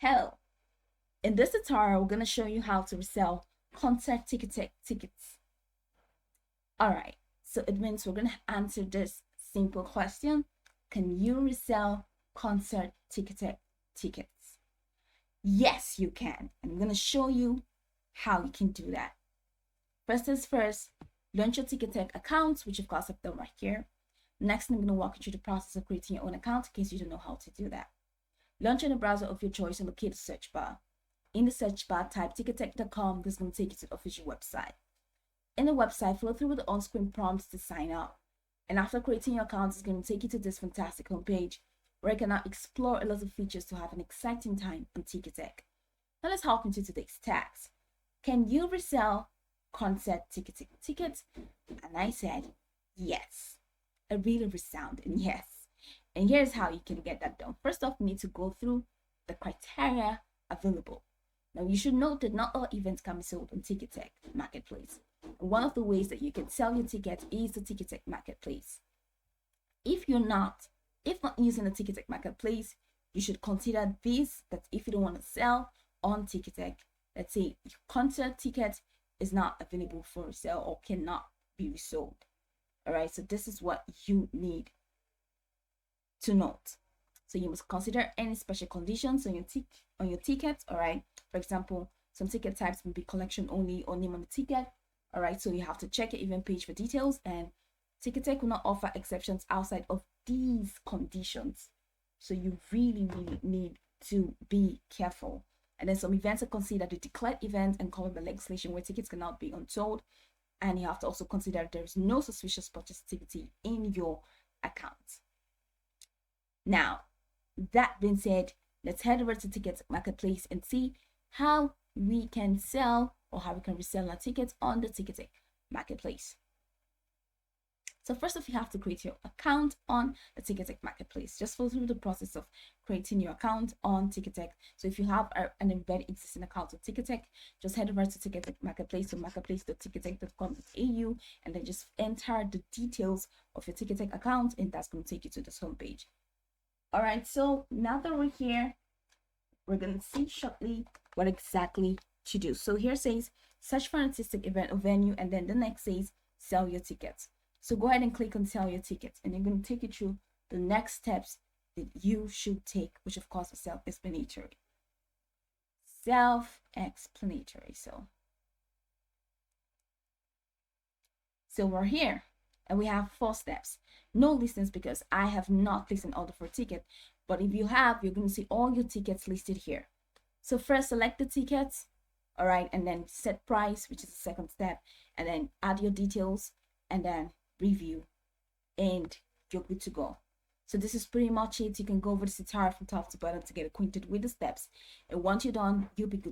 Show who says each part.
Speaker 1: Hello. In this tutorial, we're going to show you how to resell concert Ticketek tickets. Alright, so it means we're going to answer this simple question. Can you resell concert Ticketek tickets? Yes, you can. I'm going to show you how you can do that. First things first, launch your Ticketek account, which of course I've done right here. Next, I'm going to walk you through the process of creating your own account in case you don't know how to do that. Launch in the browser of your choice and locate the search bar. In the search bar, type ticketek.com. This is going to take you to the official website. In the website, follow through with the on-screen prompts to sign up. And after creating your account, it's going to take you to this fantastic homepage where you can now explore a lot of features to have an exciting time on Ticketek. Now let's hop into today's task. Can you resell concert Ticketek tickets? And I said, yes. A really resounding yes. And here's how you can get that done. First off, you need to go through the criteria available. Now, you should note that not all events can be sold on Ticketek Marketplace. And one of the ways that you can sell your ticket is the Ticketek Marketplace. If not using the Ticketek Marketplace, you should consider this, that if you don't want to sell on Ticketek, let's say your concert ticket is not available for sale or cannot be resold. All right, so this is what you need to note. So you must consider any special conditions on your tickets. All right, for example, some ticket types may be collection only or name on the ticket. All right, so you have to check your event page for details, and Ticketek will not offer exceptions outside of these conditions. So you really need to be careful. And then some events are considered a declared event and covered by legislation where tickets cannot be unsold. And you have to also consider there is no suspicious purchase activity in your account. Now, that being said, let's head over to Ticketek Marketplace and see how we can sell or how we can resell our tickets on the Ticketek Marketplace. So first off, you have to create your account on the Ticketek Marketplace. Just follow through the process of creating your account on Ticketek. So if you have an already existing account on Ticketek, just head over to Ticketek Marketplace, so marketplace.ticketek.com.au, and then just enter the details of your Ticketek account, and that's going to take you to this homepage. All right, so now that we're here, we're going to see shortly what exactly to do. So here says search for an artistic event or venue, and then the next says sell your tickets. So go ahead and click on sell your tickets, and they're going to take you through the next steps that you should take, which of course is self-explanatory. Self-explanatory. So we're here. And we have 4 steps. No listings because I have not listed order for a ticket. But if you have, you're going to see all your tickets listed here. So first select the tickets. All right. And then set price, which is the second step. And then add your details and then review. And you're good to go. So this is pretty much it. You can go over this tutorial from top to bottom to get acquainted with the steps. And once you're done, you'll be good.